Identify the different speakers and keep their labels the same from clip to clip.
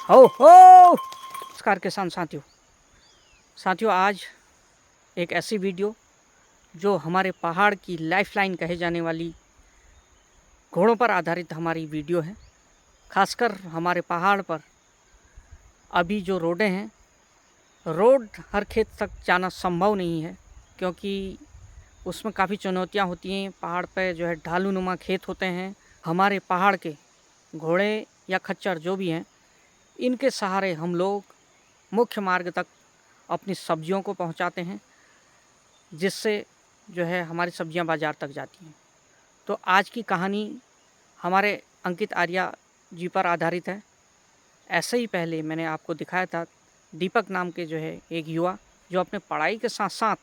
Speaker 1: हो नमस्कार किसान साथियों आज एक ऐसी वीडियो जो हमारे पहाड़ की लाइफलाइन कहे जाने वाली घोड़ों पर आधारित हमारी वीडियो है। खासकर हमारे पहाड़ पर अभी जो रोडें हैं, रोड हर खेत तक जाना संभव नहीं है क्योंकि उसमें काफ़ी चुनौतियां होती हैं। पहाड़ पर जो है ढालू नुमा खेत होते हैं। हमारे पहाड़ के घोड़े या खच्चर जो भी हैं, इनके सहारे हम लोग मुख्य मार्ग तक अपनी सब्जियों को पहुंचाते हैं, जिससे जो है हमारी सब्जियां बाज़ार तक जाती हैं। तो आज की कहानी हमारे अंकित आर्या जी पर आधारित है। ऐसे ही पहले मैंने आपको दिखाया था दीपक नाम के जो है एक युवा, जो अपने पढ़ाई के साथ साथ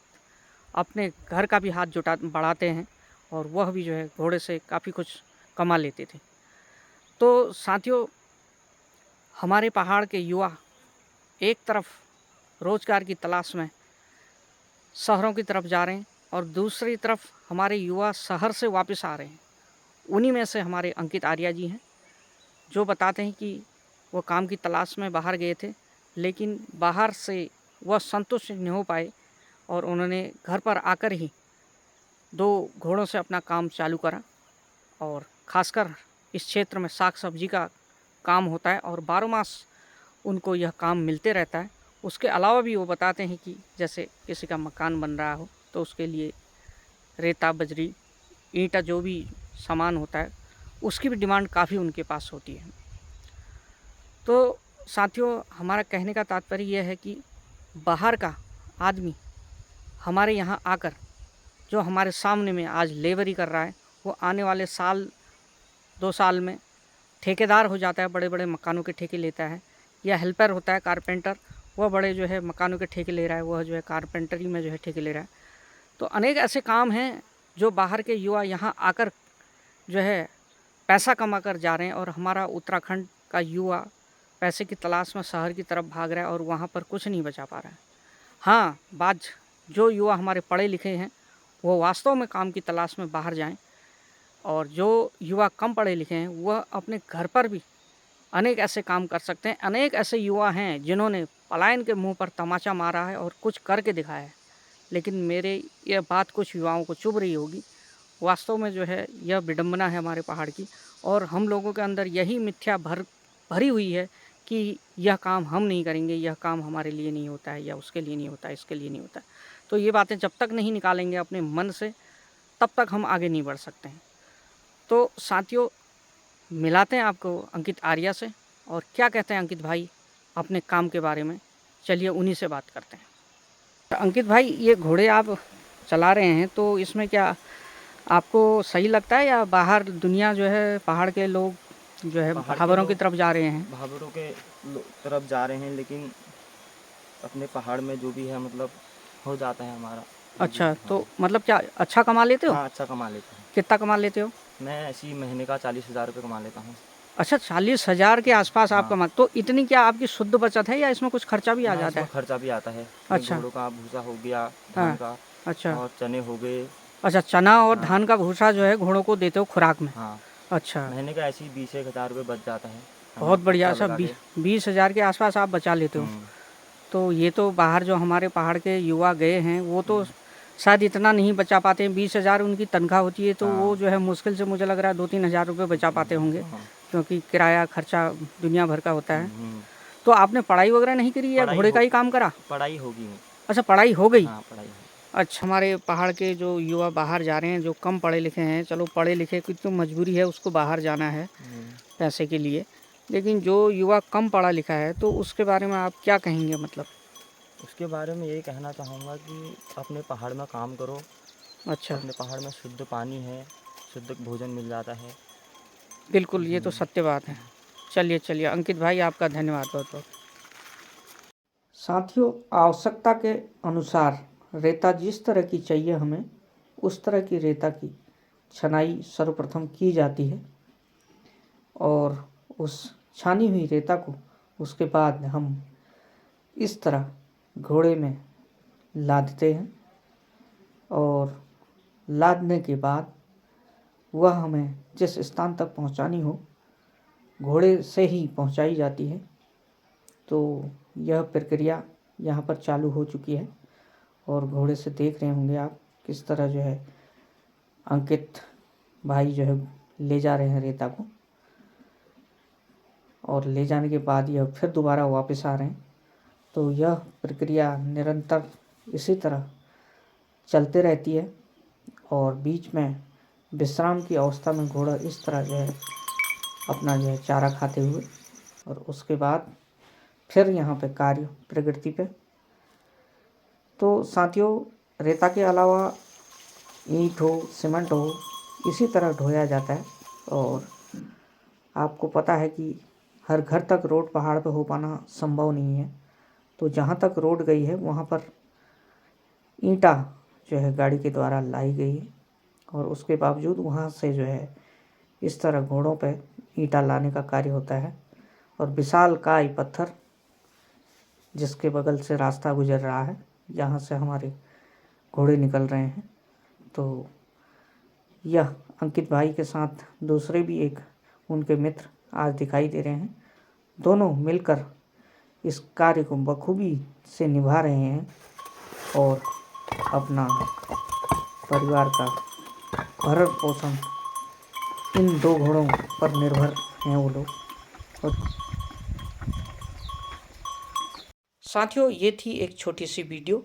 Speaker 1: अपने घर का भी हाथ जुटा बढ़ाते हैं और वह भी जो है घोड़े से काफ़ी कुछ कमा लेते थे। तो साथियों, हमारे पहाड़ के युवा एक तरफ रोज़गार की तलाश में शहरों की तरफ जा रहे हैं और दूसरी तरफ हमारे युवा शहर से वापस आ रहे हैं। उन्हीं में से हमारे अंकित आर्या जी हैं, जो बताते हैं कि वो काम की तलाश में बाहर गए थे, लेकिन बाहर से वह संतुष्ट नहीं हो पाए और उन्होंने घर पर आकर ही 2 घोड़ों से अपना काम चालू करा। और ख़ासकर इस क्षेत्र में साग सब्जी का काम होता है और 12 मास उनको यह काम मिलते रहता है। उसके अलावा भी वो बताते हैं कि जैसे किसी का मकान बन रहा हो तो उसके लिए रेता, बजरी, ईंटा जो भी सामान होता है, उसकी भी डिमांड काफ़ी उनके पास होती है। तो साथियों, हमारा कहने का तात्पर्य यह है कि बाहर का आदमी हमारे यहाँ आकर जो हमारे सामने में आज लेबरी कर रहा है, वो आने वाले साल 2 साल में ठेकेदार हो जाता है, बड़े बड़े मकानों के ठेके लेता है। या हेल्पर होता है कारपेंटर, वह बड़े जो है मकानों के ठेके ले रहा है, वह जो है कारपेंटरी में जो है ठेके ले रहा है। तो अनेक ऐसे काम हैं जो बाहर के युवा यहाँ आकर जो है पैसा कमा कर जा रहे हैं और हमारा उत्तराखंड का युवा पैसे की तलाश में शहर की तरफ भाग रहा है और वहाँ पर कुछ नहीं बचा पा रहा है। हाँ, बात जो युवा हमारे पढ़े लिखे हैं वो वास्तव में काम की तलाश में बाहर जाएं, और जो युवा कम पढ़े लिखे हैं वह अपने घर पर भी अनेक ऐसे काम कर सकते हैं। अनेक ऐसे युवा हैं जिन्होंने पलायन के मुंह पर तमाचा मारा है और कुछ करके दिखाया है। लेकिन मेरे यह बात कुछ युवाओं को चुभ रही होगी। वास्तव में जो है यह विडंबना है हमारे पहाड़ की, और हम लोगों के अंदर यही मिथ्या भरी हुई है कि यह काम हम नहीं करेंगे, यह काम हमारे लिए नहीं होता है, या उसके लिए नहीं होता है, इसके लिए नहीं होता है। तो ये बातें जब तक नहीं निकालेंगे अपने मन से, तब तक हम आगे नहीं बढ़ सकते हैं। तो साथियों, मिलाते हैं आपको अंकित आर्या से, और क्या कहते हैं अंकित भाई अपने काम के बारे में। चलिए उन्हीं से बात करते हैं। तो अंकित भाई, ये घोड़े आप चला रहे हैं तो इसमें क्या आपको सही लगता है, या बाहर दुनिया जो है पहाड़ के लोग जो है
Speaker 2: पहाड़ के
Speaker 1: भावरों की
Speaker 2: लोग
Speaker 1: तरफ जा रहे हैं?
Speaker 2: भावरों के तरफ जा रहे हैं, लेकिन अपने पहाड़ में जो भी है मतलब हो जाता है हमारा जो भी
Speaker 1: अच्छा,
Speaker 2: है। हाँ
Speaker 1: तो मतलब क्या अच्छा कमा लेते हो?
Speaker 2: हाँ, अच्छा कमा लेता हूँ।
Speaker 1: कितना कमा लेते हो?
Speaker 2: मैं ऐसी महीने का 40,000 रुपये कमा लेता हूँ।
Speaker 1: अच्छा, 40,000 के आसपास आप
Speaker 2: हाँ,
Speaker 1: कमा, तो इतनी क्या आपकी शुद्ध बचत है या इसमें कुछ खर्चा भी आ
Speaker 2: ना
Speaker 1: जाता
Speaker 2: इसमें
Speaker 1: है?
Speaker 2: खर्चा भी आता है। इसमें
Speaker 1: अच्छा।
Speaker 2: घोड़ों का भूसा हो गया, धान
Speaker 1: हाँ।
Speaker 2: का,
Speaker 1: अच्छा।
Speaker 2: और चने हो गए।
Speaker 1: अच्छा, चना और
Speaker 2: हाँ
Speaker 1: धान का भूसा जो है घोड़ों को देते हो खुराक में?
Speaker 2: हाँ,
Speaker 1: अच्छा,
Speaker 2: महीने का ऐसे ही 20,000 रुपये बच जाता है। हम
Speaker 1: बहुत
Speaker 2: लोग
Speaker 1: बढ़िया।
Speaker 2: खर्चा
Speaker 1: अच्छा,
Speaker 2: लगा के।
Speaker 1: 20,000 के आसपास आप बचा लेते हो।
Speaker 2: हम्म,
Speaker 1: तो ये तो बाहर जो हमारे पहाड़ के युवा गए हैं वो तो शायद इतना नहीं बचा पाते हैं। 20,000 उनकी तनख्वाह होती है, तो वो
Speaker 2: हाँ।
Speaker 1: जो है मुश्किल से मुझे लग रहा है 2-3 हज़ार रुपये बचा पाते होंगे,
Speaker 2: हाँ।
Speaker 1: क्योंकि किराया खर्चा दुनिया भर का होता है।
Speaker 2: हम्म।
Speaker 1: तो आपने पढ़ाई वगैरह नहीं करी या
Speaker 2: पढ़ाई
Speaker 1: घोड़े का
Speaker 2: हो
Speaker 1: ही काम करा?
Speaker 2: पढ़ाई होगी।
Speaker 1: अच्छा, पढ़ाई हो गई।
Speaker 2: हाँ, पढ़ाई होगी।
Speaker 1: अच्छा, हमारे पहाड़ के जो युवा बाहर जा रहे हैं, जो कम पढ़े लिखे हैं, चलो पढ़े लिखे की तो मजबूरी है, उसको बाहर जाना है पैसे के लिए, लेकिन जो युवा कम पढ़ा लिखा है तो उसके बारे में आप क्या कहेंगे? मतलब
Speaker 2: उसके बारे में यही कहना चाहूँगा कि अपने पहाड़ में काम करो।
Speaker 1: अच्छा,
Speaker 2: अपने पहाड़ में शुद्ध पानी है, शुद्ध भोजन मिल जाता है।
Speaker 1: बिल्कुल, ये तो सत्य बात है। चलिए चलिए अंकित भाई, आपका धन्यवाद बहुत बहुत। साथियों, आवश्यकता के अनुसार रेता जिस तरह की चाहिए हमें, उस तरह की रेता की छनाई सर्वप्रथम की जाती है, और उस छानी हुई रेता को उसके बाद हम इस तरह घोड़े में लादते हैं, और लादने के बाद वह हमें जिस स्थान तक पहुंचानी हो घोड़े से ही पहुंचाई जाती है। तो यह प्रक्रिया यहाँ पर चालू हो चुकी है और घोड़े से देख रहे होंगे आप किस तरह जो है अंकित भाई जो है ले जा रहे हैं रेता को, और ले जाने के बाद यह फिर दोबारा वापस आ रहे हैं। तो यह प्रक्रिया निरंतर इसी तरह चलते रहती है और बीच में विश्राम की अवस्था में घोड़ा इस तरह जो है अपना जो है चारा खाते हुए, और उसके बाद फिर यहाँ पे कार्य प्रगति पे। तो साथियों, रेता के अलावा ईंट हो, सीमेंट हो, इसी तरह ढोया जाता है। और आपको पता है कि हर घर तक रोड पहाड़ पे हो पाना संभव नहीं है, तो जहाँ तक रोड गई है वहाँ पर ईंटा जो है गाड़ी के द्वारा लाई गई है, और उसके बावजूद वहाँ से जो है इस तरह घोड़ों पे ईंटा लाने का कार्य होता है। और विशालकाय पत्थर जिसके बगल से रास्ता गुजर रहा है, यहाँ से हमारे घोड़े निकल रहे हैं। तो यह अंकित भाई के साथ दूसरे भी एक उनके मित्र आज दिखाई दे रहे हैं। दोनों मिलकर इस कार्य को बखूबी से निभा रहे हैं और अपना परिवार का भरण पोषण इन दो घोड़ों पर निर्भर हैं वो लोग। और साथियों, ये थी एक छोटी सी वीडियो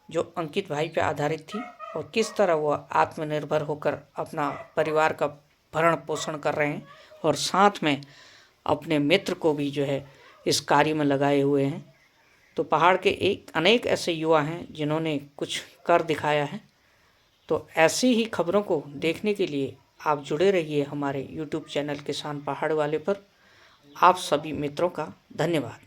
Speaker 1: जो अंकित भाई पे आधारित थी और किस तरह वह आत्मनिर्भर होकर अपना परिवार का भरण पोषण कर रहे हैं और साथ में अपने मित्र को भी जो है इस कार्य में लगाए हुए हैं। तो पहाड़ के अनेक ऐसे युवा हैं जिन्होंने कुछ कर दिखाया है। तो ऐसी ही खबरों को देखने के लिए आप जुड़े रहिए हमारे YouTube चैनल किसान पहाड़ वाले पर। आप सभी मित्रों का धन्यवाद।